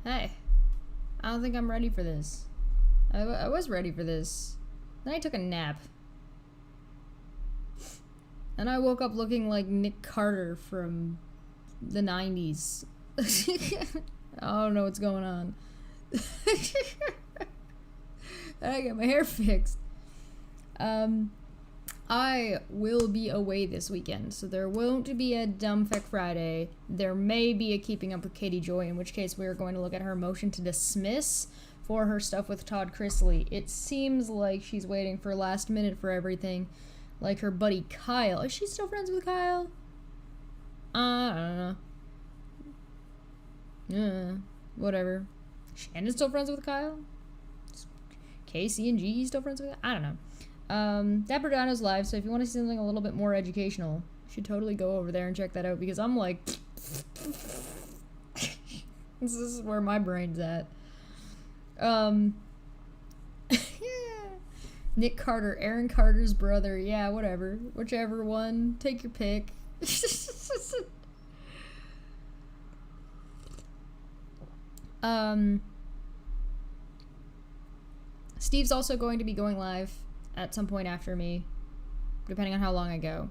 Hey, I don't think I'm ready for this. I was ready for this. Then I took a nap. And I woke up looking like Nick Carter from the 90s. I don't know what's going on. I got my hair fixed. I will be away this weekend, so there won't be a Dumbfuck Friday. There may be a Keeping Up with Katie Joy, in which case we're going to look at her motion to dismiss for her stuff with Todd Chrisley. It seems like she's waiting for last minute for everything, like her buddy Kyle. Is she still friends with Kyle? I don't know. Whatever. Shannon's still friends with Kyle? Casey and G still friends with Kyle? I don't know. Dapper Dino's live, so if you want to see something a little bit more educational, you should totally go over there and check that out, because I'm like... this is where my brain's at. Nick Carter, Aaron Carter's brother, yeah, whatever. Whichever one, take your pick. Steve's also going to be going live at some point after me, depending on how long I go,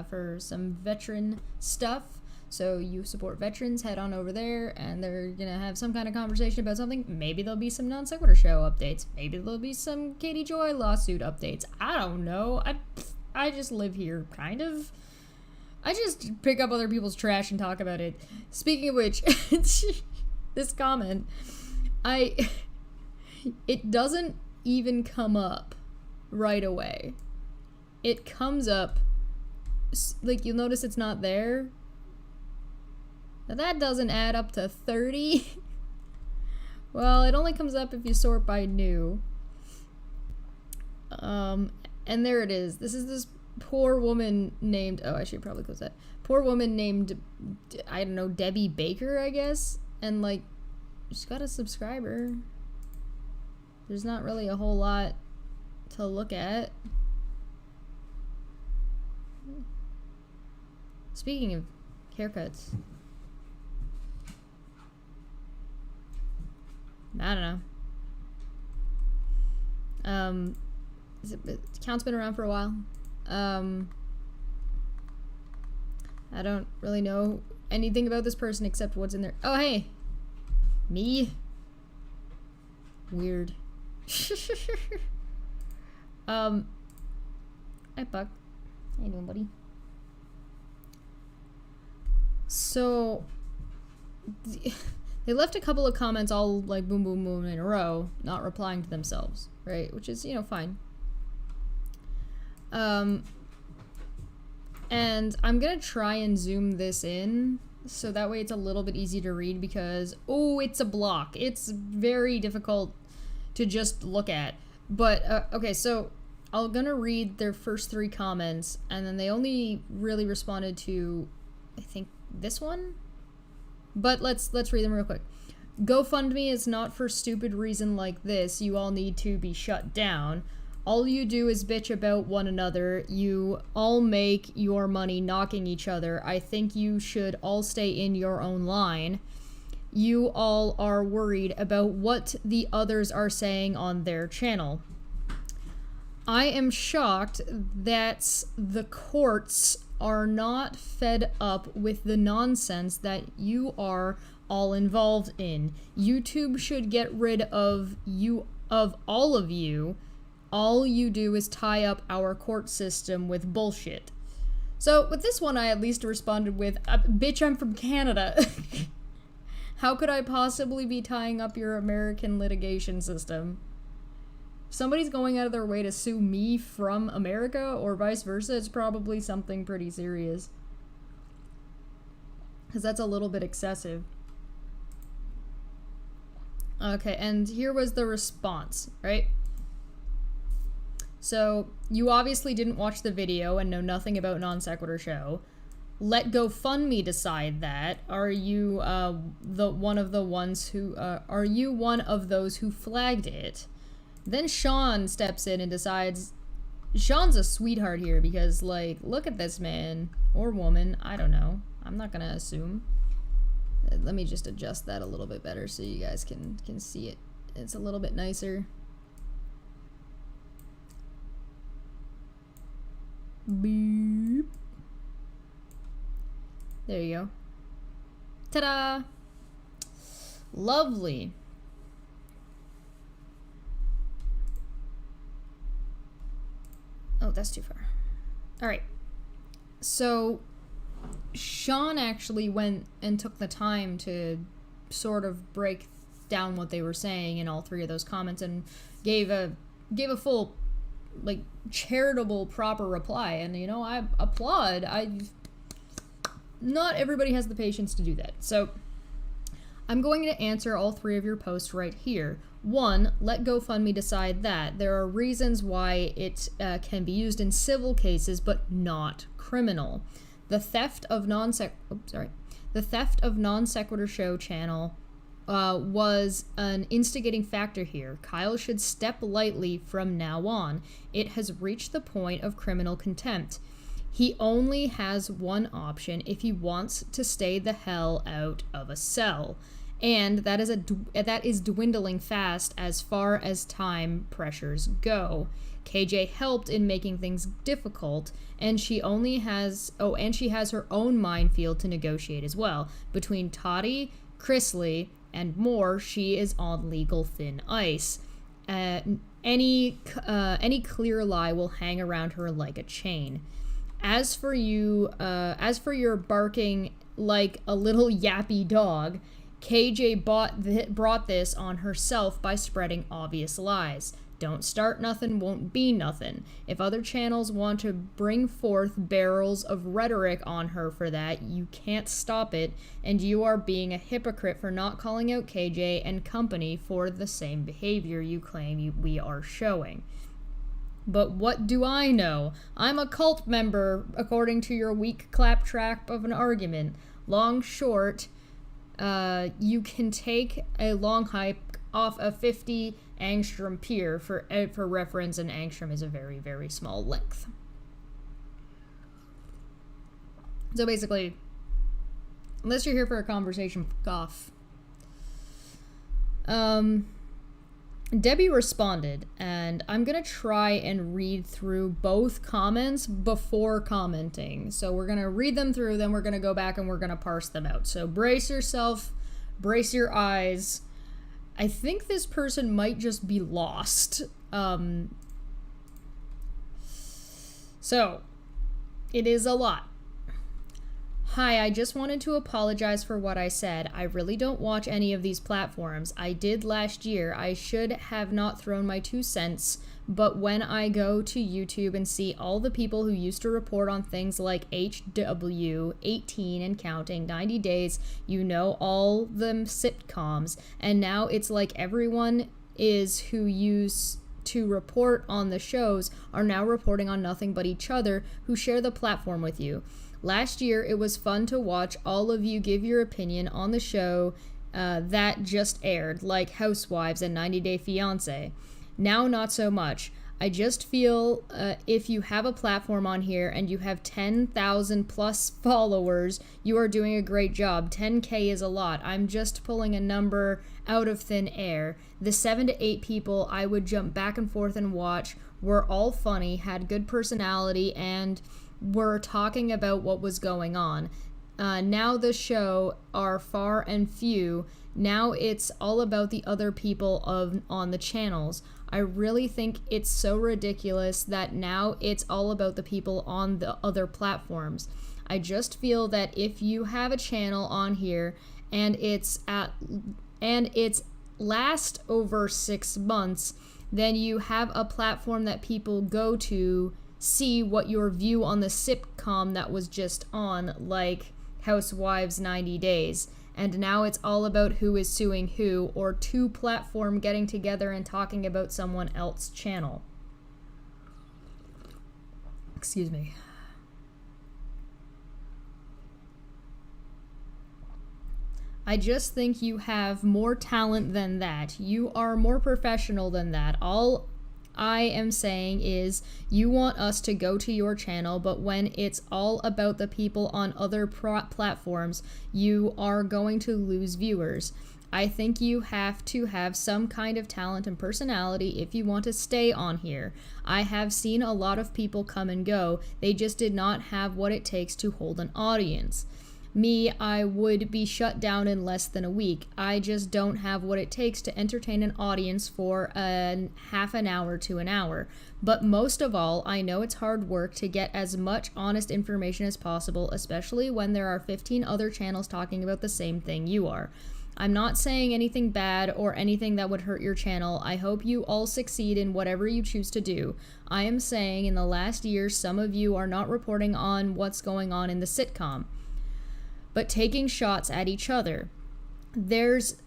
for some veteran stuff. So you support veterans, head on over there, and they're gonna have some kind of conversation about something. Maybe there'll be some Non Sequitur show updates. Maybe there'll be some Katie Joy lawsuit updates. I don't know. I just live here, kind of. I just pick up other people's trash and talk about it. Speaking of which, this comment, it doesn't even come up right away. It comes up, like, you'll notice it's not there. Now that doesn't add up to 30. Well, it only comes up if you sort by new. And there it is. This is this poor woman named, oh, I should probably close that. Poor woman named, I don't know, Debbie Baker, I guess. And, like, she's got a subscriber. There's not really a whole lot to look at. Speaking of haircuts, I don't know. Account's been around for a while. I don't really know anything about this person except what's in there. Oh, hey! Me? Weird. Hi, Buck. How you doing, buddy? So, they left a couple of comments all, like, boom, boom, boom in a row, not replying to themselves, right? Which is, you know, fine. And I'm gonna try and zoom this in, so that way it's a little bit easy to read, because, oh, it's a block. It's very difficult to just look at. But, okay, so I'm gonna read their first 3 comments, and then they only really responded to, I think, this one? But let's read them real quick. GoFundMe is not for stupid reason like this. You all need to be shut down. All you do is bitch about one another. You all make your money knocking each other. I think you should all stay in your own line. You all are worried about what the others are saying on their channel. I am shocked that the courts are not fed up with the nonsense that you are all involved in. YouTube should get rid of all of you. All you do is tie up our court system with bullshit. So with this one, I at least responded with, bitch, I'm from Canada. How could I possibly be tying up your American litigation system? If somebody's going out of their way to sue me from America, or vice versa, it's probably something pretty serious. Because that's a little bit excessive. Okay, and here was the response, right? So, you obviously didn't watch the video and know nothing about Non Sequitur Show. Let GoFundMe decide that. Are you one of those who flagged it? Then Sean steps in and decides, Sean's a sweetheart here because, like, look at this man or woman, I don't know. I'm not gonna assume. Let me just adjust that a little bit better so you guys can see it. It's a little bit nicer. Beep. There you go. Ta-da! Lovely. Oh, that's too far. All right. So Sean actually went and took the time to sort of break down what they were saying in all three of those comments and gave a full, like, charitable, proper reply. And, you know, I applaud. Not everybody has the patience to do that. So I'm going to answer all three of your posts right here. 1, let GoFundMe decide that. There are reasons why it can be used in civil cases, but not criminal. The theft of non sequitur show channel was an instigating factor here. Kyle should step lightly from now on. It has reached the point of criminal contempt. He only has one option if he wants to stay the hell out of a cell. And that is dwindling fast as far as time pressures go. KJ helped in making things difficult, and she has her own minefield to negotiate as well. Between Toddy, Chrisley, and more, she is on legal thin ice. Any clear lie will hang around her like a chain. As for your barking like a little yappy dog, KJ brought this on herself by spreading obvious lies. Don't start nothing, won't be nothing. If other channels want to bring forth barrels of rhetoric on her for that, you can't stop it, and you are being a hypocrite for not calling out KJ and company for the same behavior you claim we are showing. But what do I know? I'm a cult member, according to your weak claptrap of an argument. Long short, you can take a long hike off a 50 angstrom pier. For reference, an angstrom is a very, very small length. So basically, unless you're here for a conversation, fuck off. Debbie responded, and I'm gonna try and read through both comments before commenting. So we're gonna read them through, then we're gonna go back and we're gonna parse them out. So brace yourself, brace your eyes. I think this person might just be lost. So it is a lot. Hi, I just wanted to apologize for what I said. I really don't watch any of these platforms. I did last year. I should have not thrown my 2 cents, but when I go to YouTube and see all the people who used to report on things like HW, 18 and counting, 90 Days, you know, all the sitcoms, and now it's like everyone who used to report on the shows are now reporting on nothing but each other who share the platform with you. Last year, it was fun to watch all of you give your opinion on the show that just aired, like Housewives and 90 Day Fiancé. Now, not so much. I just feel if you have a platform on here and you have 10,000 plus followers, you are doing a great job. 10K is a lot. I'm just pulling a number out of thin air. The 7 to 8 people I would jump back and forth and watch were all funny, had good personality, and were talking about what was going on. Now the show are far and few. Now it's all about the other people on the channels. I really think it's so ridiculous that now it's all about the people on the other platforms. I just feel that if you have a channel on here and it's last over 6 months, then you have a platform that people go to see what your view on the sitcom that was just on, like Housewives 90 Days. And now it's all about who is suing who, or 2 platform getting together and talking about someone else's channel. Excuse me. I just think you have more talent than that. You are more professional than that. All I am saying is you want us to go to your channel, but when it's all about the people on other platforms, you are going to lose viewers. I think you have to have some kind of talent and personality if you want to stay on here. I have seen a lot of people come and go. They just did not have what it takes to hold an audience. Me, I would be shut down in less than a week. I just don't have what it takes to entertain an audience for half an hour to an hour. But most of all, I know it's hard work to get as much honest information as possible, especially when there are 15 other channels talking about the same thing you are. I'm not saying anything bad or anything that would hurt your channel. I hope you all succeed in whatever you choose to do. I am saying in the last year, some of you are not reporting on what's going on in the sitcom, but taking shots at each other. Theirs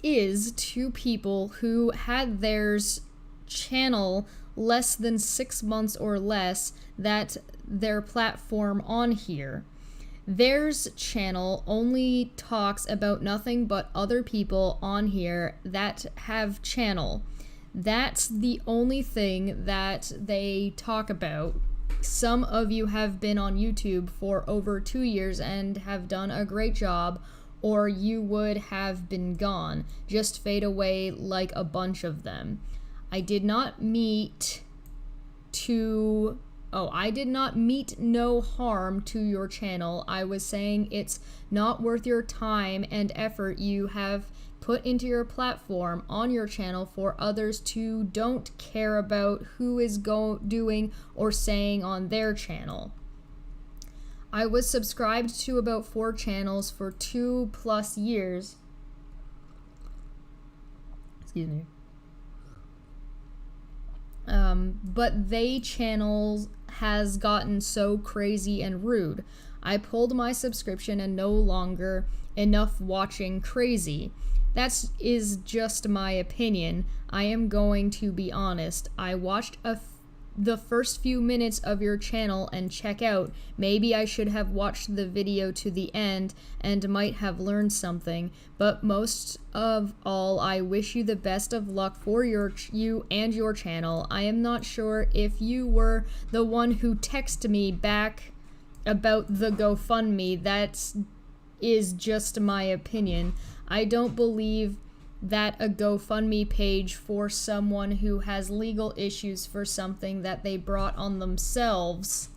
is two people who had theirs channel less than 6 months or less that their platform on here. Theirs channel only talks about nothing but other people on here that have channel. That's the only thing that they talk about. Some of you have been on YouTube for over 2 years and have done a great job, or you would have been gone. Just fade away like a bunch of them. I did not meet no harm to your channel. I was saying it's not worth your time and effort you have put into your platform on your channel for others to don't care about who is doing or saying on their channel. I was subscribed to about 4 channels for 2+ years. Excuse me. But they channels has gotten so crazy and rude. I pulled my subscription and no longer enough watching crazy. That is just my opinion. I am going to be honest. I watched the first few minutes of your channel and check out. Maybe I should have watched the video to the end and might have learned something, but most of all, I wish you the best of luck for you and your channel. I am not sure if you were the one who texted me back about the GoFundMe. That is just my opinion. I don't believe that a GoFundMe page for someone who has legal issues for something that they brought on themselves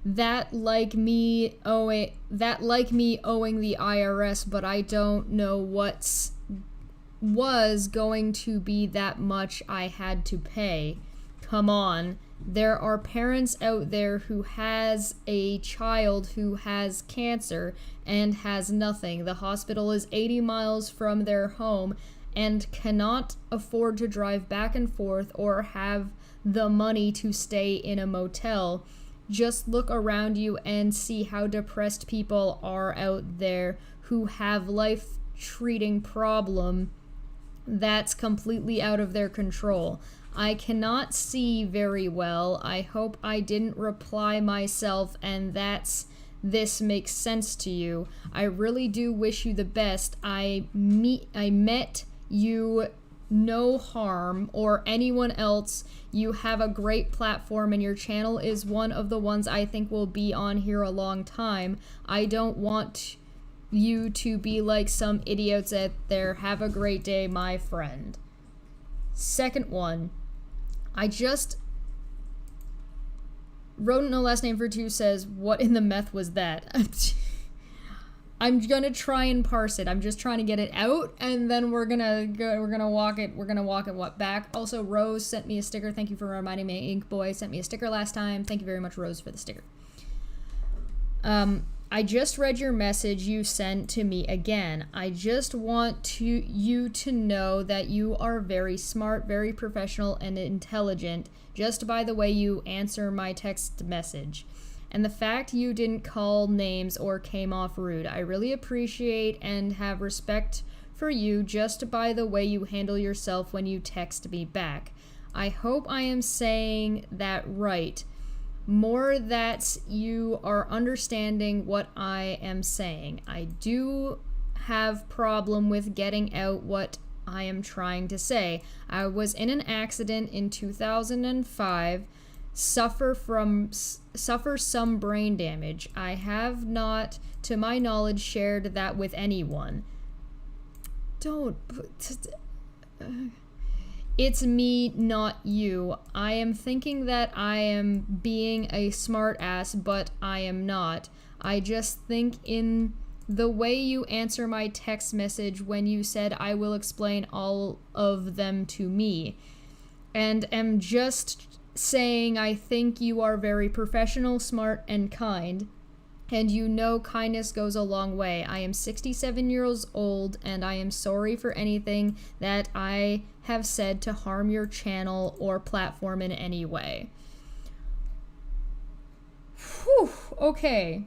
that like me owing the IRS, but I don't know was going to be that much I had to pay. Come on. There are parents out there who has a child who has cancer and has nothing. The hospital is 80 miles from their home and cannot afford to drive back and forth or have the money to stay in a motel. Just look around you and see how depressed people are out there who have life-treating problem that's completely out of their control. I cannot see very well. I hope I didn't reply myself and this makes sense to you. I really do wish you the best. I met you no harm or anyone else. You have a great platform and your channel is one of the ones I think will be on here a long time. I don't want you to be like some idiots out there. Have a great day, my friend. Second one. I just wrote in a last name for 2 says, what in the meth was that? I'm gonna try and parse it. I'm just trying to get it out, and then we're gonna walk it back. Also, Rose sent me a sticker. Thank you for reminding me. Ink Boy sent me a sticker last time. Thank you very much, Rose, for the sticker. I just read your message you sent to me again. I just want you to know that you are very smart, very professional, and intelligent, just by the way you answer my text message. And the fact you didn't call names or came off rude. I really appreciate and have respect for you just by the way you handle yourself when you text me back. I hope I am saying that right. more that you are understanding what I am saying. I do have problem with getting out what I am trying to say. I was in an accident in 2005, suffer some brain damage. I have not, to my knowledge, shared that with anyone. It's me, not you. I am thinking that I am being a smart ass, but I am not. I just think in the way you answer my text message when you said I will explain all of them to me, and am just saying I think you are very professional, smart, and kind, and you know kindness goes a long way. I am 67 years old, and I am sorry for anything that I have said to harm your channel or platform in any way. Whew, okay.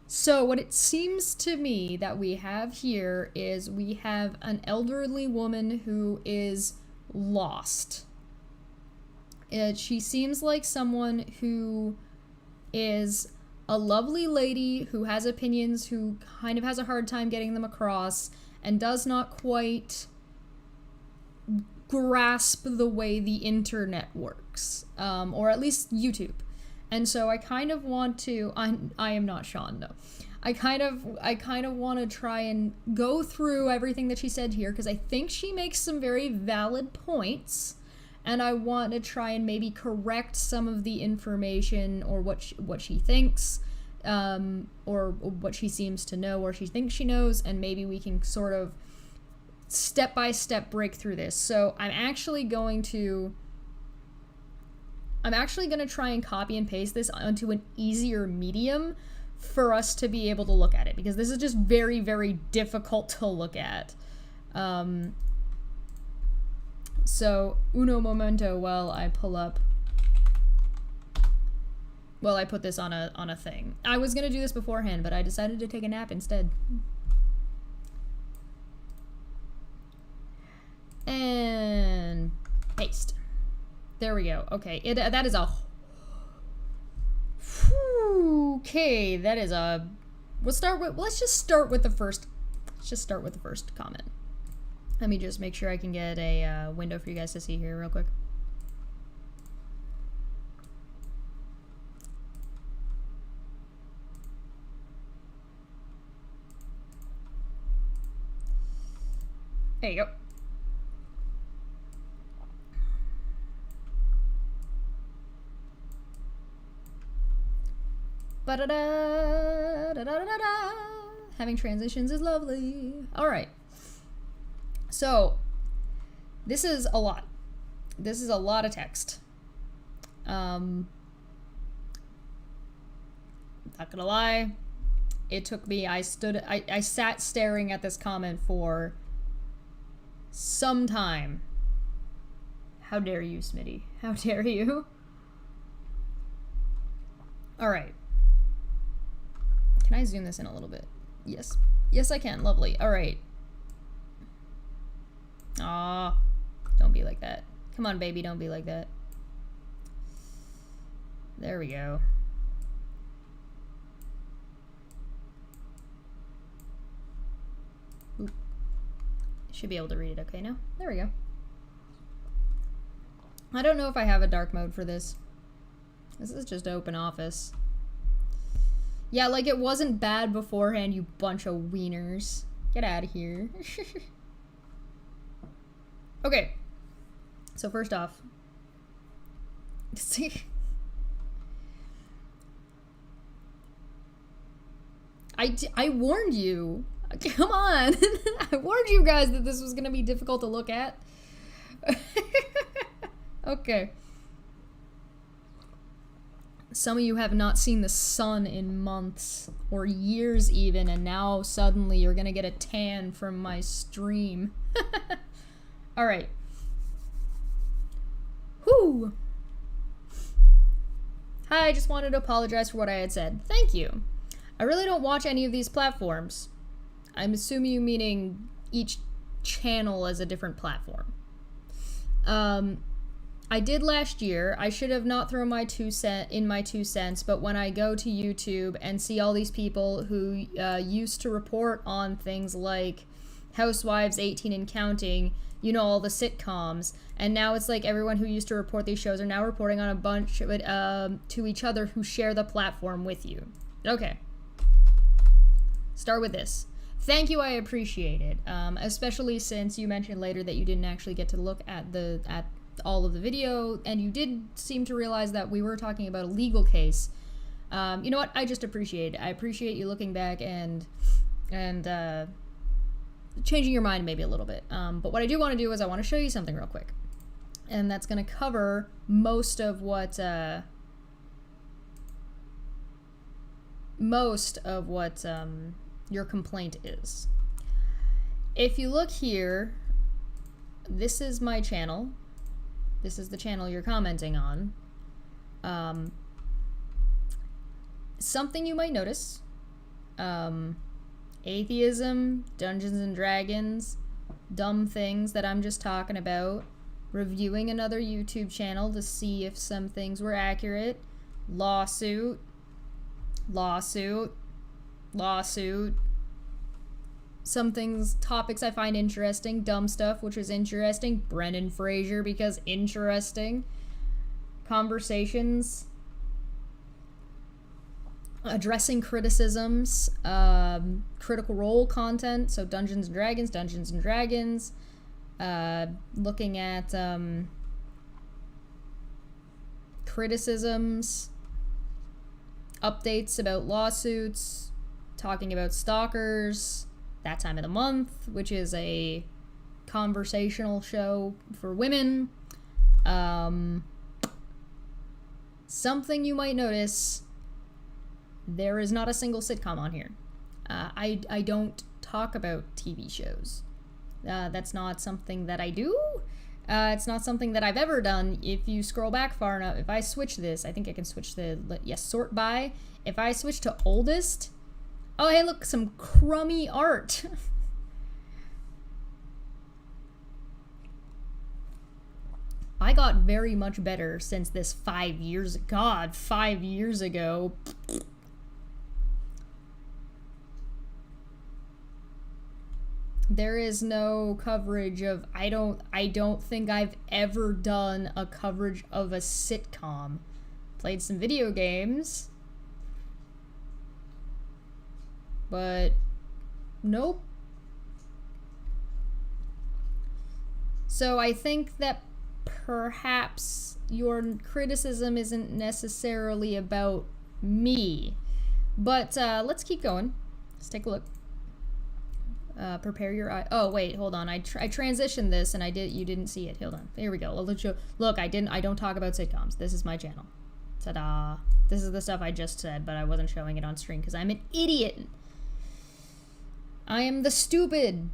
So what it seems to me that we have here is we have an elderly woman who is lost. She seems like someone who is a lovely lady who has opinions, who kind of has a hard time getting them across, and does not quite grasp the way the internet works, or at least YouTube. And so I kind of want to, I am not Sean, no. I kind of want to try and go through everything that she said here, because I think she makes some very valid points, and I want to try and maybe correct some of the information, or what she thinks, or what she seems to know, or she thinks she knows, and maybe we can sort of step-by-step break through this. So I'm actually going to try and copy and paste this onto an easier medium for us to be able to look at it, because this is just very, very difficult to look at. So, uno momento while I put this on a thing. I was gonna do this beforehand, but I decided to take a nap instead. And paste. There we go. Okay, that is a... Okay, that is a... let's just start with the first comment. Let me just make sure I can get a window for you guys to see here real quick. There you go. Ba-da-da-da-da-da-da-da. Having transitions is lovely. All right. So, this is a lot. This is a lot of text. Not gonna lie. It took me, I sat staring at this comment for some time. How dare you, Smitty? How dare you? All right. Can I zoom this in a little bit? Yes. Yes, I can. Lovely. All right. Aw. Don't be like that. Come on, baby. Don't be like that. There we go. Oop. Should be able to read it okay now. There we go. I don't know if I have a dark mode for this. This is just open office. Yeah, like it wasn't bad beforehand, you bunch of wieners. Get out of here. Okay. So first off. I warned you. Come on. I warned you guys that this was going to be difficult to look at. Okay. Some of you have not seen the sun in months or years even, and now suddenly you're gonna get a tan from my stream. All right. Whew. Hi, I just wanted to apologize for what I had said. Thank you. I really don't watch any of these platforms. I'm assuming you meaning each channel as a different platform. I did last year. I should have not thrown my 2 cents, but when I go to YouTube and see all these people who used to report on things like Housewives 18 and Counting, you know, all the sitcoms, and now it's like everyone who used to report these shows are now reporting on a bunch of it to each other who share the platform with you. Okay. Start with this. Thank you, I appreciate it. Especially since you mentioned later that you didn't actually get to look at all of the video, and you did seem to realize that we were talking about a legal case. You know what? I just appreciate it. I appreciate you looking back and changing your mind maybe a little bit. But what I do want to do is I want to show you something real quick, and that's going to cover most of what your complaint is. If you look here, this is my channel. This is the channel you're commenting on. Something you might notice, atheism, Dungeons and Dragons, dumb things that I'm just talking about, reviewing another YouTube channel to see if some things were accurate, lawsuit, some things, topics I find interesting, dumb stuff, which is interesting, Brendan Fraser, because interesting, conversations, addressing criticisms, critical role content, so Dungeons and Dragons, looking at criticisms, updates about lawsuits, talking about stalkers, that time of the month, which is a conversational show for women. Something you might notice, there is not a single sitcom on here. I don't talk about TV shows. That's not something that I do. It's not something that I've ever done. If you scroll back far enough, if I switch this, I think I can switch sort by. If I switch to oldest, oh hey look, some crummy art. I got very much better since this 5 years, God, 5 years ago. There is no coverage of, I don't think I've ever done a coverage of a sitcom. Played some video games, but nope. So I think that perhaps your criticism isn't necessarily about me, but let's keep going. Let's take a look. Prepare your eye. Oh wait, hold on. I transitioned this and you didn't see it. Hold on. Here we go. I'll let you look. I don't talk about sitcoms. This is my channel. Ta-da. This is the stuff I just said, but I wasn't showing it on screen because I'm an idiot. I am the stupid.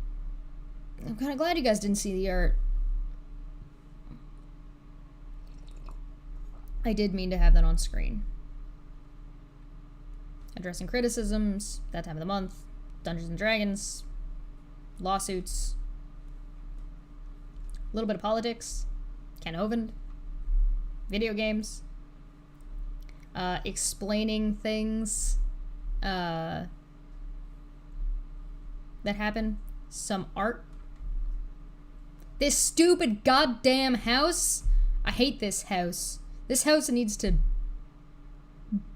I'm kind of glad you guys didn't see the art. I did mean to have that on screen. Addressing criticisms, that time of the month, Dungeons and Dragons, lawsuits, a little bit of politics, Ken Hovind, video games, explaining things that happen, some art. This stupid goddamn house! I hate this house. This house needs to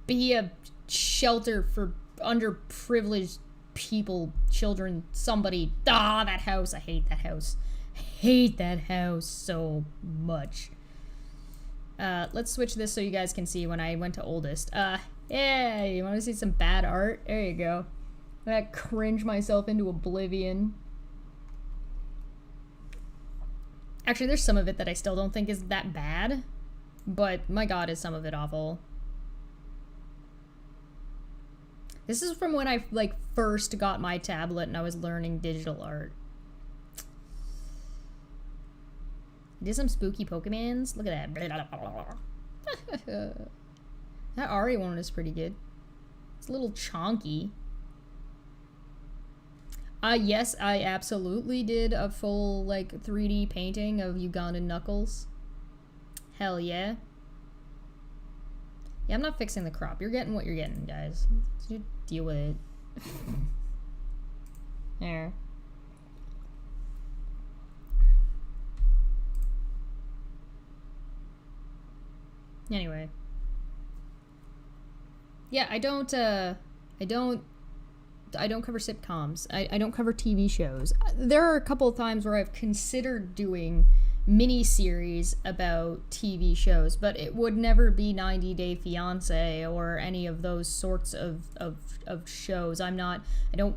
be a shelter for underprivileged people, children, somebody. That house. I hate that house. I hate that house so much. Let's switch this so you guys can see when I went to oldest. Yeah, you want to see some bad art? There you go. I cringe myself into oblivion. Actually, there's some of it that I still don't think is that bad, but my god, is some of it awful. This is from when I, first got my tablet and I was learning digital art. I did some spooky Pokemons. Look at that. That Ari one is pretty good. It's a little chonky. Yes, I absolutely did a full, 3D painting of Ugandan Knuckles. Hell yeah. Yeah, I'm not fixing the crop. You're getting what you're getting, guys. Just deal with it. There. Anyway. Yeah, I don't cover sitcoms. I don't cover TV shows. There are a couple of times where I've considered doing mini-series about TV shows, but it would never be 90 Day Fiancé or any of those sorts of shows. I don't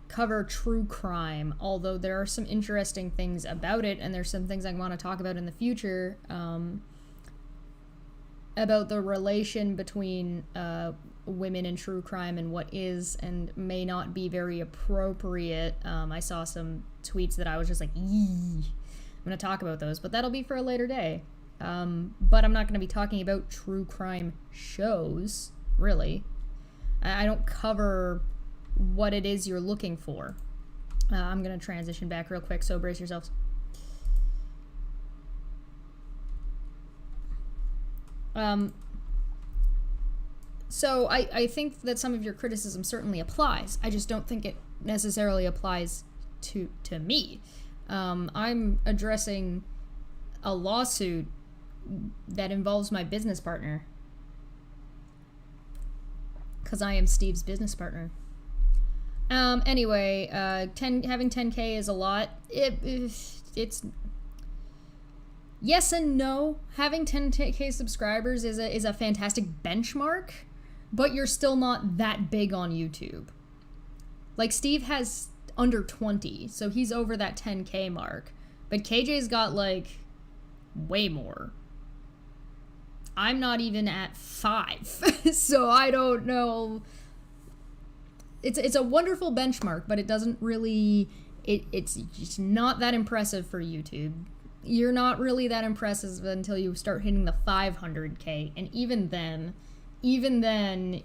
cover true crime, although there are some interesting things about it, and there's some things I want to talk about in the future, about the relation between women in true crime and what is and may not be very appropriate. I saw some tweets that I was just like, eee. I'm going to talk about those, but that'll be for a later day. But I'm not going to be talking about true crime shows, really. I don't cover what it is you're looking for. I'm going to transition back real quick, so brace yourselves. So I think that some of your criticism certainly applies. I just don't think it necessarily applies to me. I'm addressing a lawsuit that involves my business partner, because I am Steve's business partner. Anyway, having 10K is a lot. It's yes and no. Having 10K subscribers is a fantastic benchmark, but you're still not that big on YouTube. Like, Steve has under 20, so he's over that 10K mark. But KJ's got, like, way more. I'm not even at 5, so I don't know. It's a wonderful benchmark, but it doesn't really... It's just not that impressive for YouTube. You're not really that impressive until you start hitting the 500K, and even then, it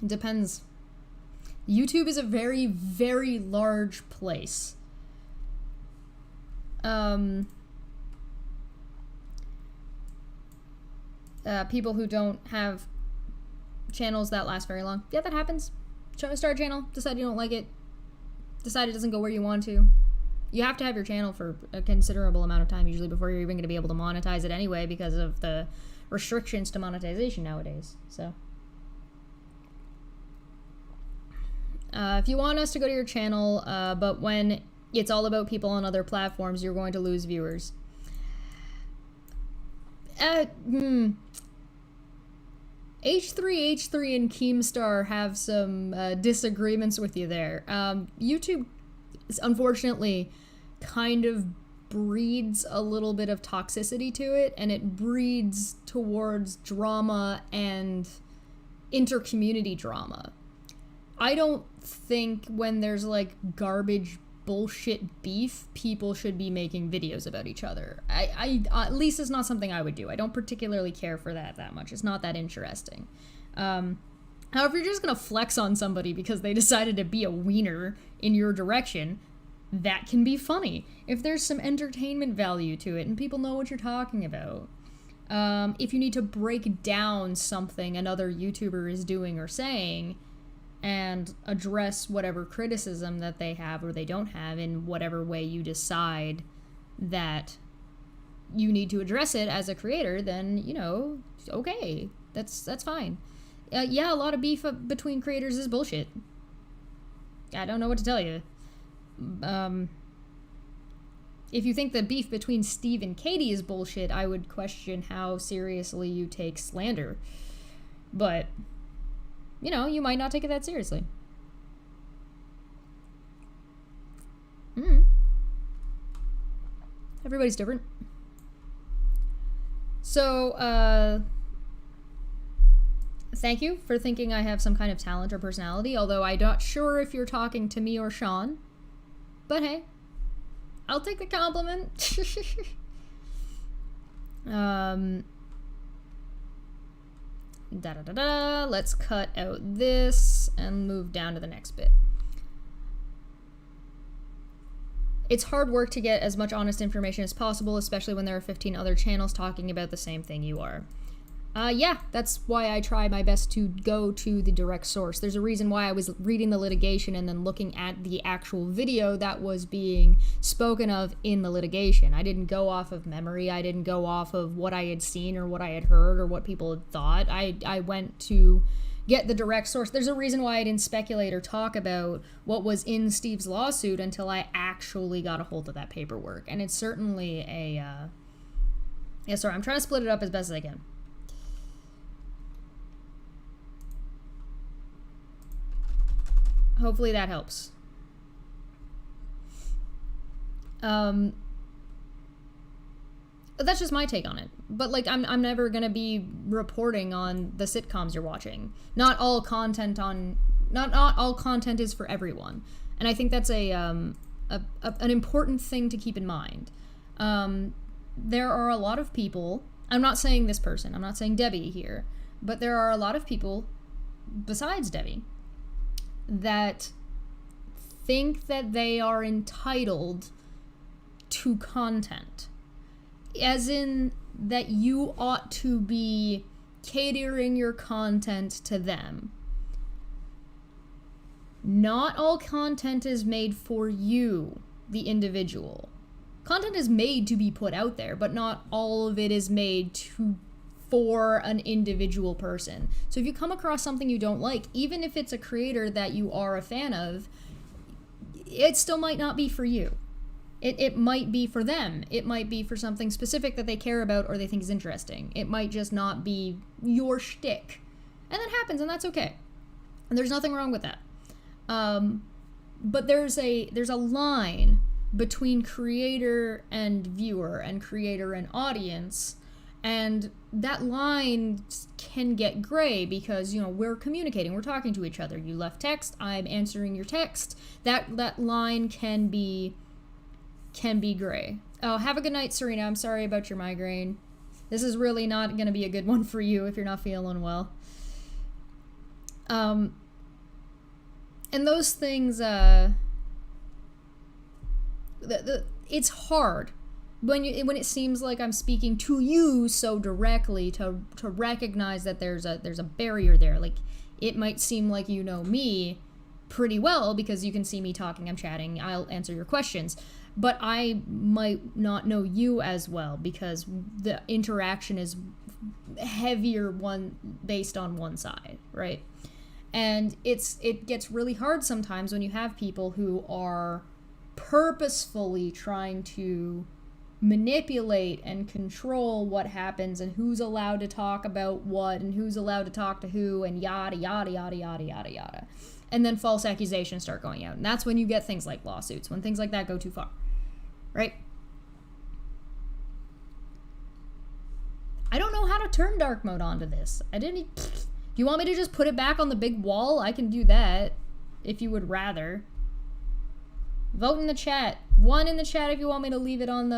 depends. YouTube is a very, very large place. People who don't have channels that last very long. Yeah, that happens. Try to start a channel, decide you don't like it, decide it doesn't go where you want to. You have to have your channel for a considerable amount of time, usually, before you're even going to be able to monetize it anyway, because of the restrictions to monetization nowadays. So, if you want us to go to your channel, but when it's all about people on other platforms, you're going to lose viewers. H3 and Keemstar have some disagreements with you there. YouTube, unfortunately, kind of breeds a little bit of toxicity to it, and it breeds towards drama and inter-community drama. I don't think when there's, like, garbage bullshit beef, people should be making videos about each other. I at least it's not something I would do. I don't particularly care for that much. It's not that interesting. However, if you're just gonna flex on somebody because they decided to be a wiener in your direction, that can be funny. If there's some entertainment value to it and people know what you're talking about. If you need to break down something another YouTuber is doing or saying, and address whatever criticism that they have or they don't have in whatever way you decide that you need to address it as a creator, then, you know, okay, that's fine. Yeah, a lot of beef between creators is bullshit. I don't know what to tell you. If you think the beef between Steve and Katie is bullshit, I would question how seriously you take slander. But, you know, you might not take it that seriously. Everybody's different. So, thank you for thinking I have some kind of talent or personality, although I'm not sure if you're talking to me or Sean. But hey, I'll take the compliment. Let's cut out this and move down to the next bit. It's hard work to get as much honest information as possible, especially when there are 15 other channels talking about the same thing you are. Yeah, that's why I try my best to go to the direct source. There's a reason why I was reading the litigation and then looking at the actual video that was being spoken of in the litigation. I didn't go off of memory. I didn't go off of what I had seen or what I had heard or what people had thought. I went to get the direct source. There's a reason why I didn't speculate or talk about what was in Steve's lawsuit until I actually got a hold of that paperwork. And it's certainly a... Yeah, sorry, I'm trying to split it up as best as I can. Hopefully that helps. But that's just my take on it. But like, I'm never gonna be reporting on the sitcoms you're watching. Not all content is for everyone, and I think that's an important thing to keep in mind. There are a lot of people. I'm not saying this person. I'm not saying Debbie here, but there are a lot of people besides Debbie that think that they are entitled to content, as in that you ought to be catering your content to them. Not all content is made for you, the individual. Content is made to be put out there, but not all of it is made for an individual person. So if you come across something you don't like, even if it's a creator that you are a fan of, it still might not be for you. It might be for them. It might be for something specific that they care about or they think is interesting. It might just not be your shtick. And that happens, and that's okay. And there's nothing wrong with that. But there's a line between creator and viewer and creator and audience, and that line can get gray because, you know, we're communicating, we're talking to each other. You left text, I'm answering your text. That line can be gray. Oh, have a good night, Serena. I'm sorry about your migraine. This is really not going to be a good one for you if you're not feeling well. And those things, it's hard when it seems like I'm speaking to you so directly to recognize that there's a barrier there. Like, it might seem like you know me pretty well because you can see me talking, I'm chatting, I'll answer your questions. But I might not know you as well because the interaction is heavier based on one side, right? And it gets really hard sometimes when you have people who are purposefully trying to manipulate and control what happens and who's allowed to talk about what and who's allowed to talk to who and yada, yada, yada, yada, yada, yada. And then false accusations start going out. And that's when you get things like lawsuits, when things like that go too far, right? I don't know how to turn dark mode onto this. Do you want me to just put it back on the big wall? I can do that if you would rather. Vote in the chat. 1 in the chat if you want me to leave it on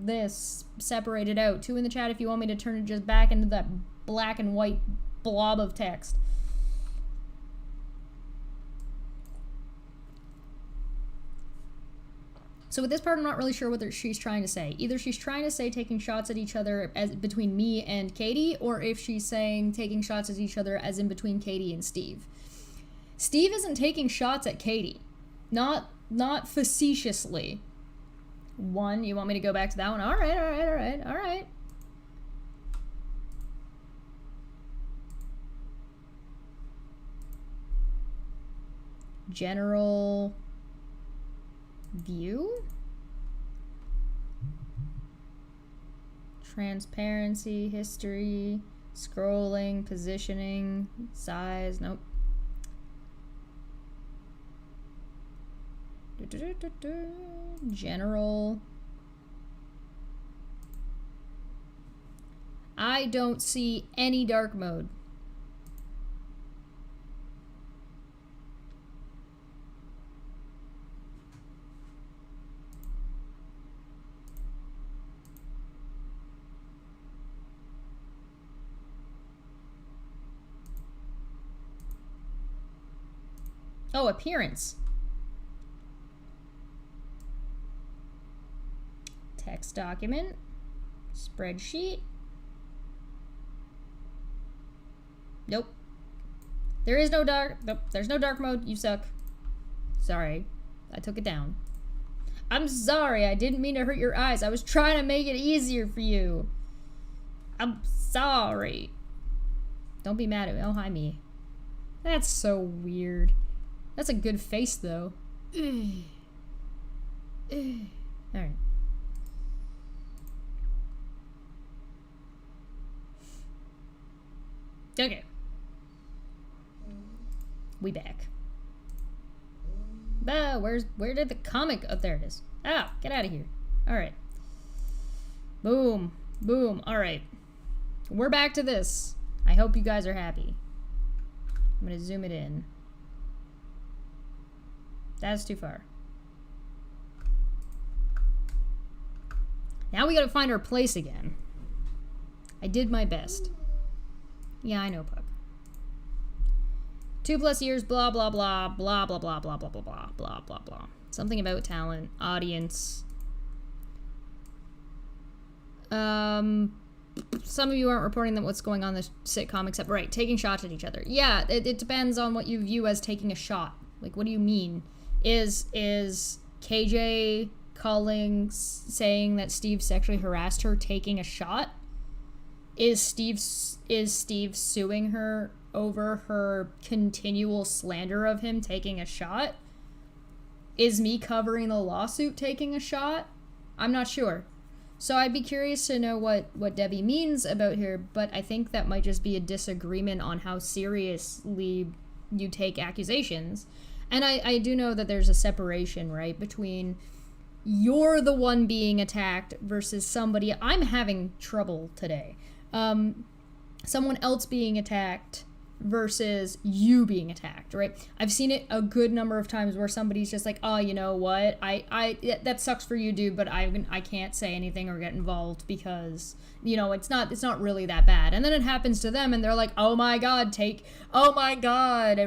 this, separate it out. 2 in the chat if you want me to turn it just back into that black and white blob of text. So with this part, I'm not really sure what she's trying to say. Either she's trying to say taking shots at each other as between me and Katie, or if she's saying taking shots at each other as in between Katie and Steve. Steve isn't taking shots at Katie. Not facetiously. 1, you want me to go back to that one? All right. General view? Transparency, history, scrolling, positioning, size, nope. General. I don't see any dark mode. Oh, appearance. Text document. Spreadsheet. Nope. There is no dark. Nope. There's no dark mode. You suck. Sorry. I took it down. I'm sorry. I didn't mean to hurt your eyes. I was trying to make it easier for you. I'm sorry. Don't be mad at me. Oh, hi, me. That's so weird. That's a good face, though. Alright. Okay. We back. Where did the comic? Oh, there it is. Ah, get out of here. Alright. Boom. Boom. Alright. We're back to this. I hope you guys are happy. I'm gonna zoom it in. That's too far. Now we gotta find our place again. I did my best. Yeah, I know, Puck. 2+ years, blah, blah, blah, blah, blah, blah, blah, blah, blah, blah, blah, blah, blah. Something about talent, audience. Some of you aren't reporting that what's going on in the sitcom, except, right, taking shots at each other. Yeah, it depends on what you view as taking a shot. Like, what do you mean? Is KJ saying that Steve sexually harassed her taking a shot? Is Steve suing her over her continual slander of him taking a shot? Is me covering the lawsuit taking a shot? I'm not sure. So I'd be curious to know what Debbie means about here, but I think that might just be a disagreement on how seriously you take accusations. And I do know that there's a separation, right, between you're the one being attacked versus somebody. I'm having trouble today. Someone else being attacked versus you being attacked, right? I've seen it a good number of times where somebody's just like, oh, you know what? That sucks for you, dude, but I can't say anything or get involved because, you know, it's not really that bad. And then it happens to them and they're like, oh my God,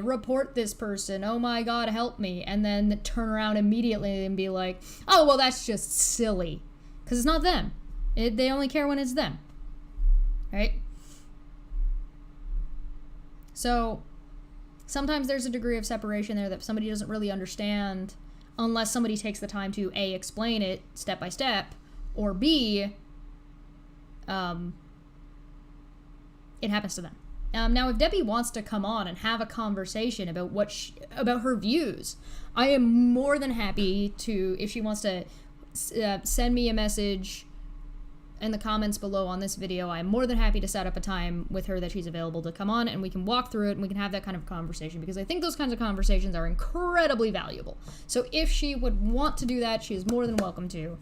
report this person. Oh my God, help me. And then turn around immediately and be like, oh, well, that's just silly. Because it's not them. They only care when it's them. Right? So sometimes there's a degree of separation there that somebody doesn't really understand unless somebody takes the time to A, explain it step by step, or B, it happens to them. Now, if Debbie wants to come on and have a conversation about about her views, I am more than happy to, if she wants to send me a message in the comments below on this video, I'm more than happy to set up a time with her that she's available to come on and we can walk through it and we can have that kind of conversation, because I think those kinds of conversations are incredibly valuable. So if she would want to do that, she is more than welcome to.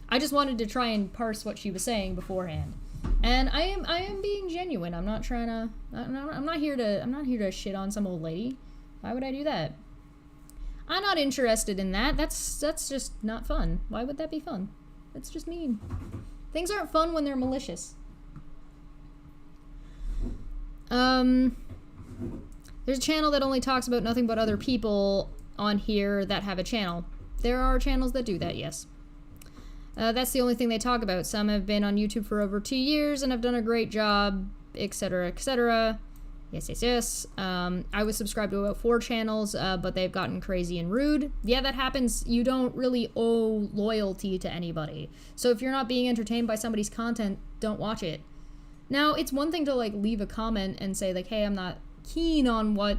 I just wanted to try and parse what she was saying beforehand. And I am being genuine. I'm not trying to I'm not here to shit on some old lady. Why would I do that? I'm not interested in that. That's just not fun. Why would that be fun? That's just mean. Things aren't fun when they're malicious. There's a channel that only talks about nothing but other people on here that have a channel. There are channels that do that, yes. That's the only thing they talk about. Some have been on YouTube for over 2 years and have done a great job, etc., etc. Yes. I was subscribed to about 4 channels, but they've gotten crazy and rude. Yeah, that happens. You don't really owe loyalty to anybody. So if you're not being entertained by somebody's content, don't watch it. Now, it's one thing to, like, leave a comment and say, like, hey, I'm not keen on what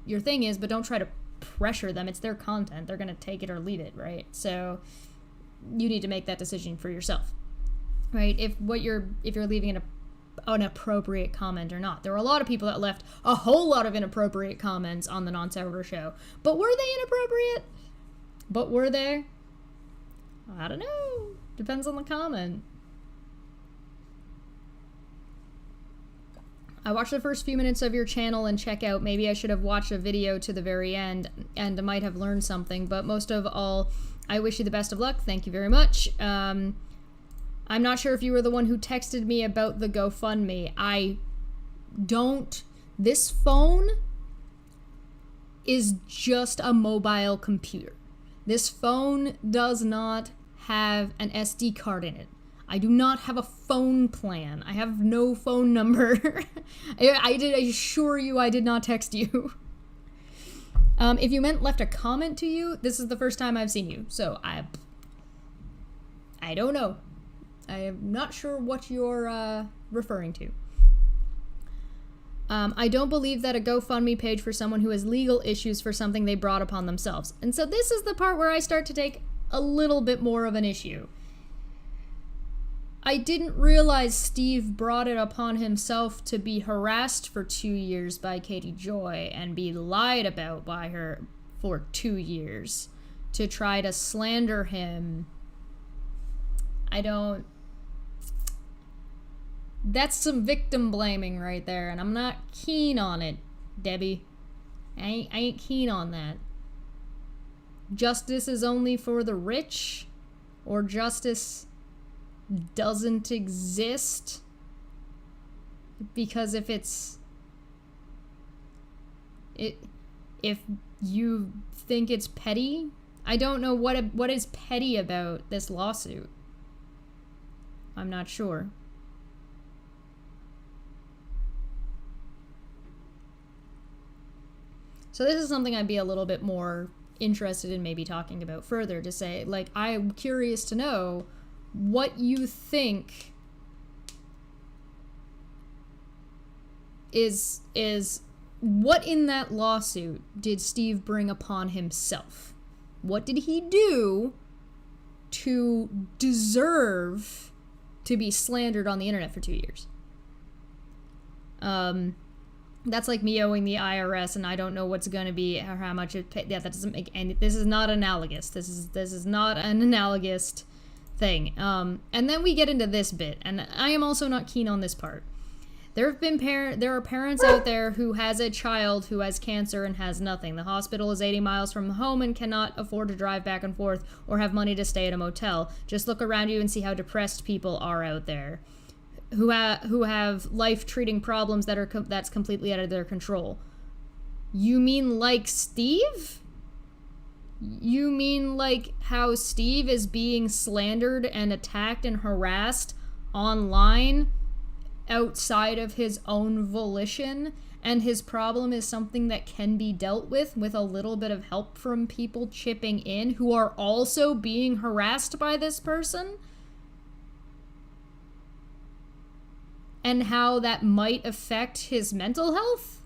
your thing is, but don't try to pressure them. It's their content. They're gonna take it or leave it, right? So you need to make that decision for yourself, right? If you're leaving an appropriate comment or not. There were a lot of people that left a whole lot of inappropriate comments on the Non-Server show. But were they inappropriate? But were they? I don't know. Depends on the comment. I watched the first few minutes of your channel and check out. Maybe I should have watched a video to the very end and might have learned something. But most of all, I wish you the best of luck. Thank you very much. I'm not sure if you were the one who texted me about the GoFundMe. This phone is just a mobile computer. This phone does not have an SD card in it. I do not have a phone plan. I have no phone number. I assure you I did not text you. If you meant left a comment to you, this is the first time I've seen you. So I don't know. I am not sure what you're referring to. I don't believe that a GoFundMe page for someone who has legal issues for something they brought upon themselves. And so this is the part where I start to take a little bit more of an issue. I didn't realize Steve brought it upon himself to be harassed for 2 years by Katie Joy and be lied about by her for 2 years to try to slander him. That's some victim blaming right there, and I'm not keen on it, Debbie. I ain't keen on that. Justice is only for the rich, or justice doesn't exist, because if you think it's petty, I don't know what is petty about this lawsuit. I'm not sure. So this is something I'd be a little bit more interested in maybe talking about further, to say, like, I'm curious to know what you think is what in that lawsuit did Steve bring upon himself? What did he do to deserve to be slandered on the internet for 2 years? That's like me owing the IRS and I don't know what's going to be or how much it pay. Yeah, that doesn't make any. This is not analogous. This is not an analogous thing. And then we get into this bit, and I am also not keen on this part. There are parents out there who has a child who has cancer and has nothing. The hospital is 80 miles from home and cannot afford to drive back and forth or have money to stay at a motel. Just look around you and see how depressed people are out there, who have life-treating problems that's completely out of their control. You mean like Steve? You mean like how Steve is being slandered and attacked and harassed online outside of his own volition, and his problem is something that can be dealt with a little bit of help from people chipping in who are also being harassed by this person? And how that might affect his mental health?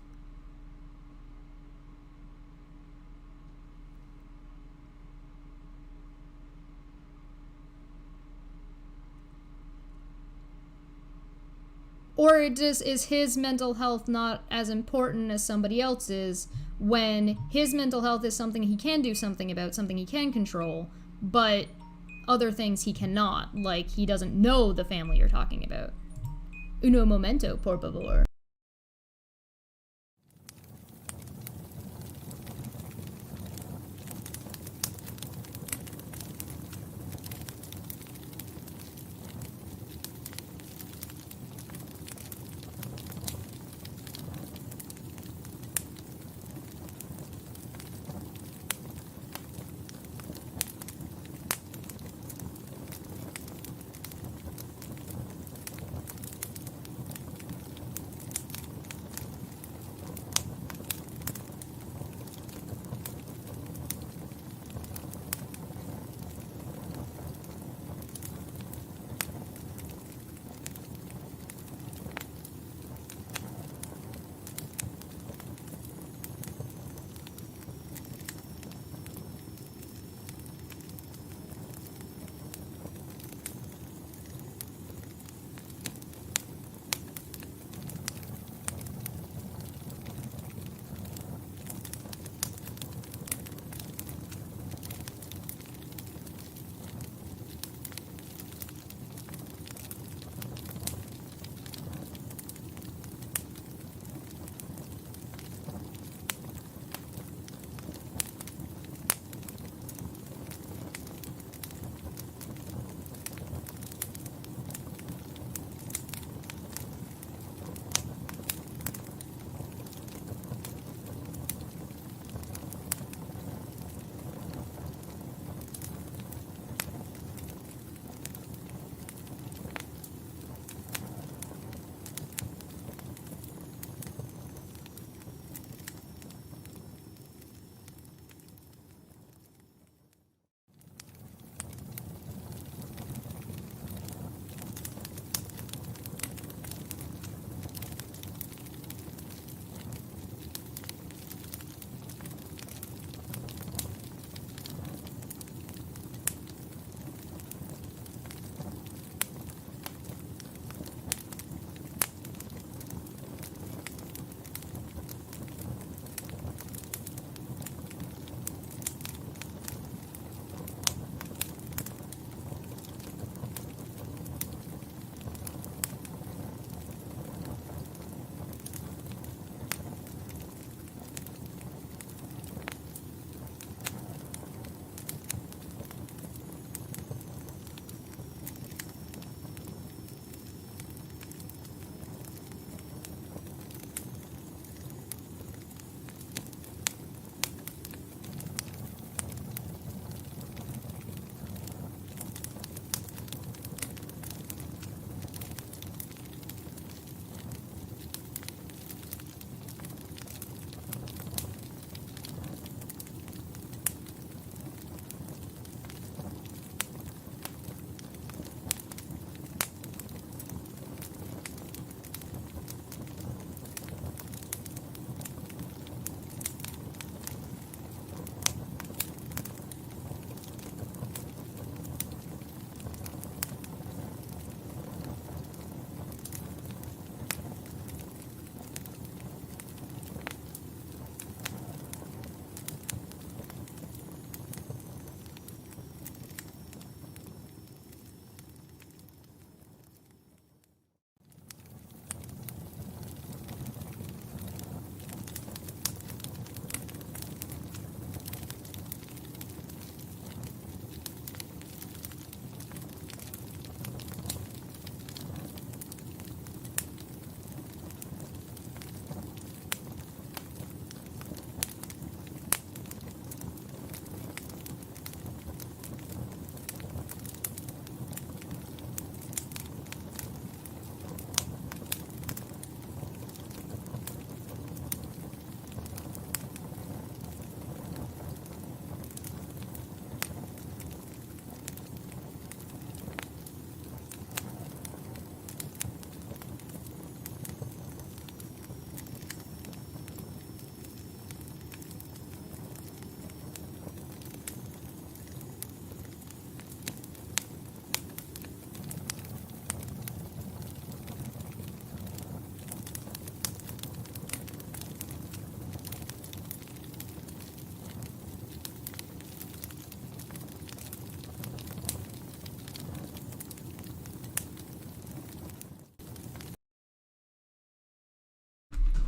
Or is his mental health not as important as somebody else's, when his mental health is something he can do something about, something he can control, but other things he cannot, like he doesn't know the family you're talking about? Uno momento, por favor.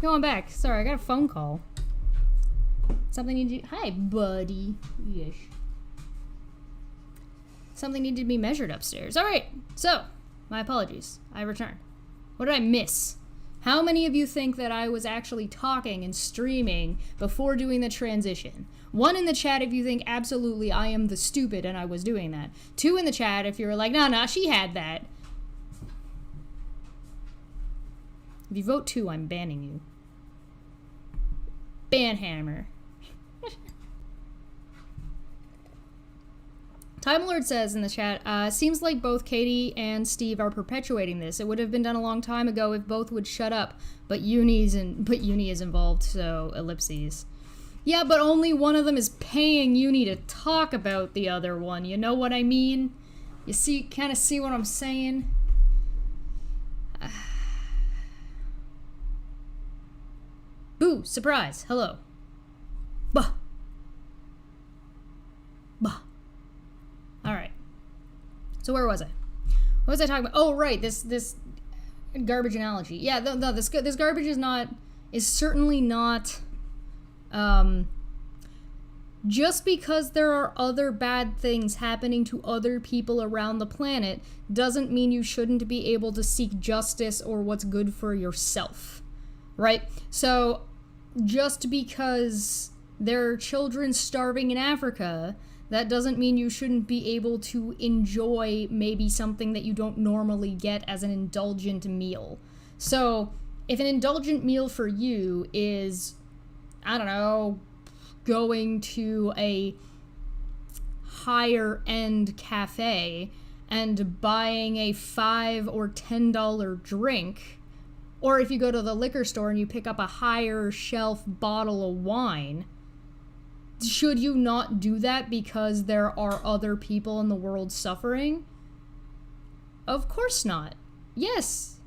Going back. Sorry, I got a phone call. Something needed. Hi, buddy. Yes. Something needed to be measured upstairs. All right. So, my apologies. I return. What did I miss? How many of you think that I was actually talking and streaming before doing the transition? 1 in the chat if you think absolutely I am the stupid and I was doing that. 2 in the chat if you're like, nah, she had that. If you vote 2, I'm banning you. Banhammer. Time Lord says in the chat, seems like both Katie and Steve are perpetuating this. It would have been done a long time ago if both would shut up, but uni is involved, so ellipses. Yeah, but only one of them is paying uni to talk about the other one. You know what I mean? You see, kind of see what I'm saying? Boo, surprise, hello. Bah. Bah. Alright. So where was I? What was I talking about? Oh, right, this garbage analogy. Yeah, no, this garbage is certainly not, just because there are other bad things happening to other people around the planet doesn't mean you shouldn't be able to seek justice or what's good for yourself, right? So, just because there are children starving in Africa, that doesn't mean you shouldn't be able to enjoy maybe something that you don't normally get as an indulgent meal. So, if an indulgent meal for you is, I don't know, going to a higher end cafe and buying a $5 or $10 drink, or if you go to the liquor store and you pick up a higher shelf bottle of wine, should you not do that because there are other people in the world suffering? Of course not. Yes.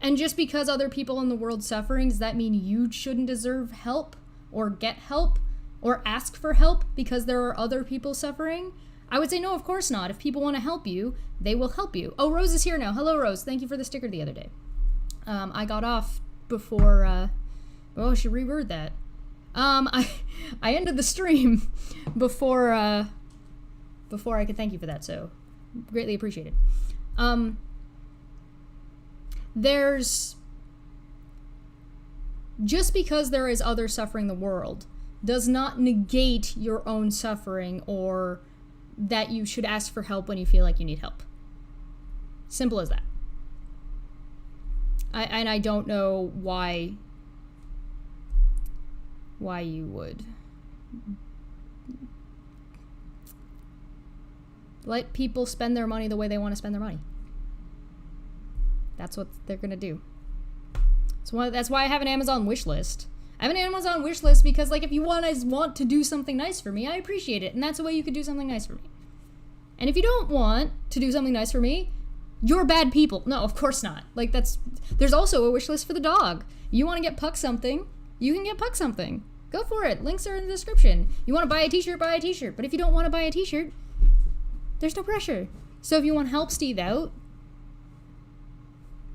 And just because other people in the world suffering, does that mean you shouldn't deserve help or get help or ask for help because there are other people suffering? I would say no, of course not. If people want to help you, they will help you. Oh, Rose is here now. Hello, Rose. Thank you for the sticker the other day. I got off before, oh, I should reword that. I ended the stream before I could thank you for that, so greatly appreciated. Just because there is other suffering in the world does not negate your own suffering or that you should ask for help when you feel like you need help. Simple as that. I don't know why you would. Let people spend their money the way they want to spend their money. That's what they're gonna do. So that's why I have an Amazon wish list. I have an Amazon wish list because, like, if you want to do something nice for me, I appreciate it, and that's a way you could do something nice for me. And if you don't want to do something nice for me, you're bad people. No, of course not. Like, there's also a wish list for the dog. You want to get Puck something, you can get Puck something. Go for it. Links are in the description. You want to buy a t-shirt, buy a t-shirt. But if you don't want to buy a t-shirt, there's no pressure. So if you want to help Steve out,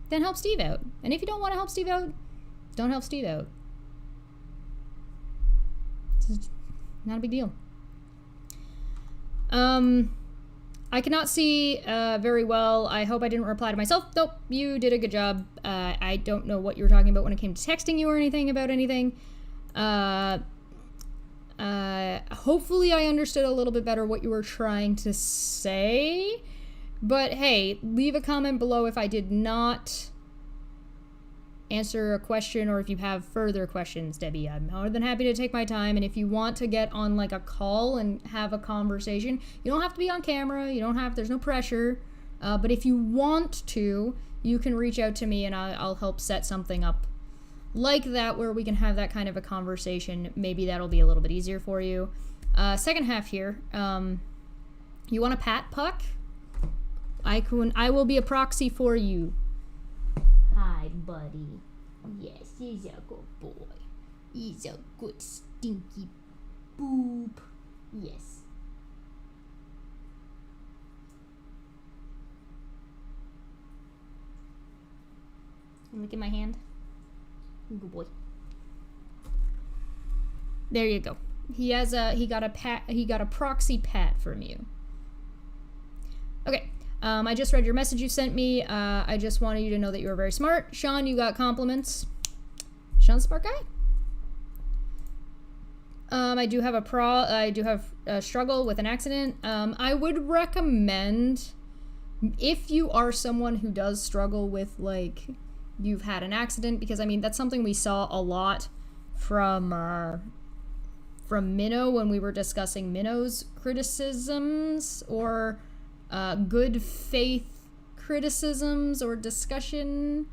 then help Steve out. And if you don't want to help Steve out, don't help Steve out. It's not a big deal. I cannot see very well. I hope I didn't reply to myself. Nope, you did a good job. I don't know what you were talking about when it came to texting you or anything about anything. Hopefully I understood a little bit better what you were trying to say. But hey, leave a comment below if I did not answer a question or if you have further questions, Debbie. I'm more than happy to take my time, and if you want to get on like a call and have a conversation, you don't have to be on camera, there's no pressure, but if you want to, you can reach out to me and I'll help set something up like that where we can have that kind of a conversation. Maybe that'll be a little bit easier for you. Second half here, you want a pat Puck? I will be a proxy for you. Hi, buddy. Yes, he's a good boy. He's a good stinky boop. Yes. Look at my hand. Good boy. There you go. He got a proxy pat from you. Okay. I just read your message you sent me. I just wanted you to know that you were very smart. Sean, you got compliments. Sean's a smart guy. I do have a struggle with an accident. I would recommend, if you are someone who does struggle with, like, you've had an accident, because I mean that's something we saw a lot from Minnow when we were discussing Minnow's criticisms, or good faith criticisms or discussion.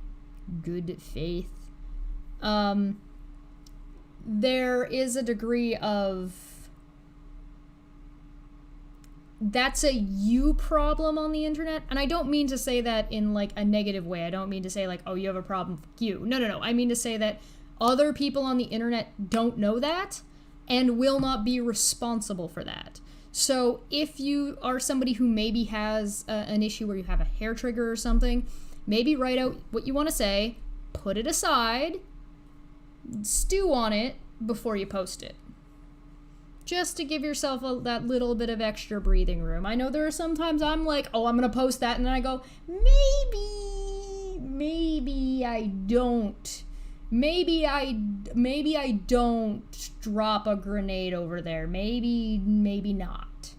Good faith. There is a degree of, that's a you problem on the internet. And I don't mean to say that in like a negative way. I don't mean to say like, oh, you have a problem, fuck you. No. I mean to say that other people on the internet don't know that and will not be responsible for that. So if you are somebody who maybe has an issue where you have a hair trigger or something, maybe write out what you want to say, put it aside, stew on it before you post it. Just to give yourself that little bit of extra breathing room. I know there are sometimes I'm like, oh, I'm going to post that, and then I go, maybe I don't. Maybe I don't drop a grenade over there. Maybe not.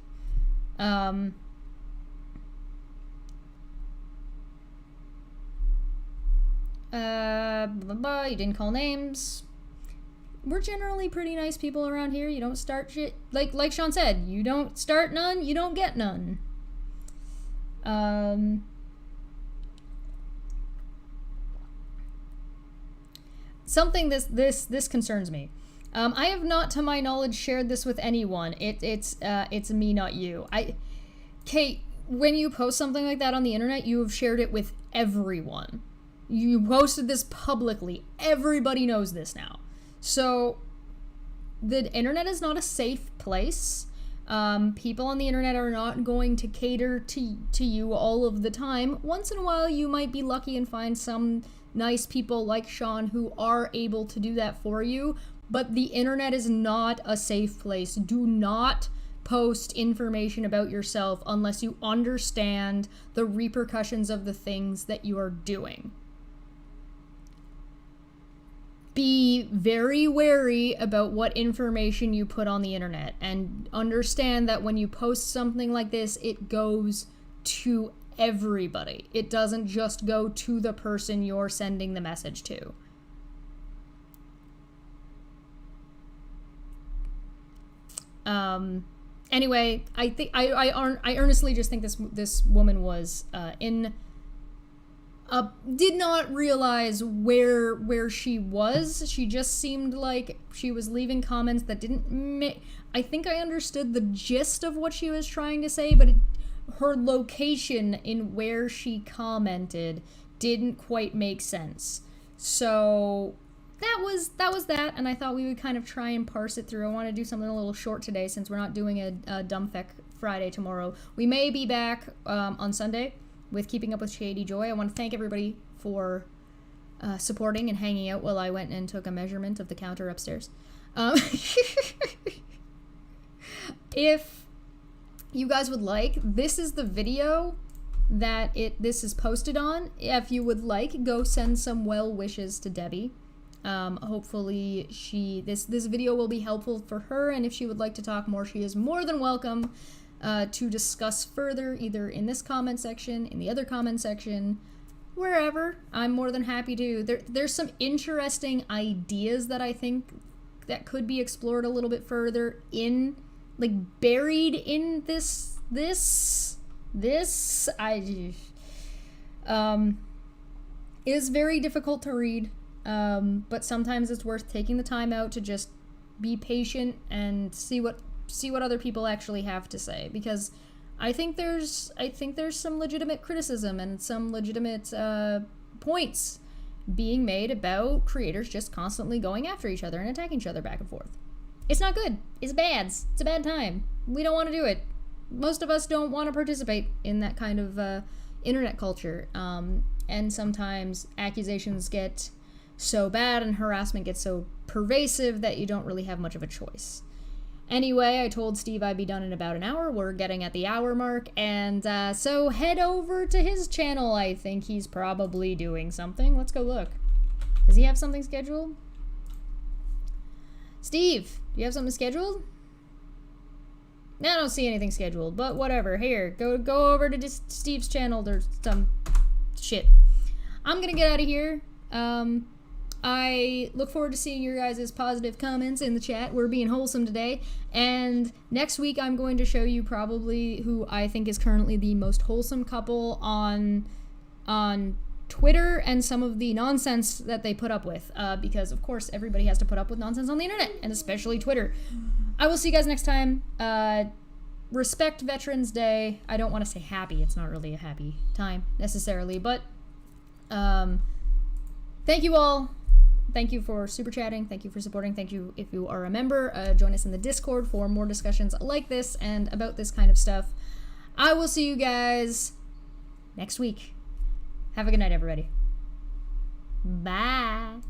You didn't call names. We're generally pretty nice people around here. You don't start shit. Like Sean said, you don't start none, you don't get none. Something this concerns me. I have not, to my knowledge, shared this with anyone. It's me, not you. Kate, when you post something like that on the internet, you have shared it with everyone. You posted this publicly. Everybody knows this now. So, the internet is not a safe place. People on the internet are not going to cater to you all of the time. Once in a while, you might be lucky and find some nice people like Sean who are able to do that for you. But the internet is not a safe place. Do not post information about yourself unless you understand the repercussions of the things that you are doing. Be very wary about what information you put on the internet, and understand that when you post something like this, it goes to everybody. It doesn't just go to the person you're sending the message to. Anyway, I earnestly just think this woman was did not realize where she was. She just seemed like she was leaving comments that didn't I think I understood the gist of what she was trying to say, but her location in where she commented didn't quite make sense. So that was that, and I thought we would kind of try and parse it through. I want to do something a little short today since we're not doing a Dumb Feck Friday tomorrow. We may be back on Sunday with Keeping Up with Shady Joy. I want to thank everybody for supporting and hanging out while I went and took a measurement of the counter upstairs. If you guys would like, this is the video that this is posted on. If you would like, go send some well wishes to Debbie. Hopefully this video will be helpful for her, and if she would like to talk more, she is more than welcome to discuss further, either in this comment section, in the other comment section, wherever. I'm more than happy to. There's some interesting ideas that I think that could be explored a little bit further buried in this is very difficult to read, but sometimes it's worth taking the time out to just be patient and see what other people actually have to say, because I think there's some legitimate criticism and some legitimate points being made about creators just constantly going after each other and attacking each other back and forth. It's not good. It's bad. It's a bad time. We don't want to do it. Most of us don't want to participate in that kind of internet culture. And sometimes accusations get so bad and harassment gets so pervasive that you don't really have much of a choice. Anyway, I told Steve I'd be done in about an hour. We're getting at the hour mark, and so head over to his channel. I think he's probably doing something. Let's go look. Does he have something scheduled? Steve, do you have something scheduled? No, I don't see anything scheduled, but whatever. Here, go over to Steve's channel. There's some shit. I'm gonna get out of here. I look forward to seeing your guys' positive comments in the chat. We're being wholesome today. And next week I'm going to show you probably who I think is currently the most wholesome couple on Twitter and some of the nonsense that they put up with. Because, of course, everybody has to put up with nonsense on the internet, and especially Twitter. I will see you guys next time. Respect Veterans Day. I don't want to say happy. It's not really a happy time, necessarily. But thank you all. Thank you for super chatting. Thank you for supporting. Thank you if you are a member. Join us in the Discord for more discussions like this and about this kind of stuff. I will see you guys next week. Have a good night, everybody. Bye.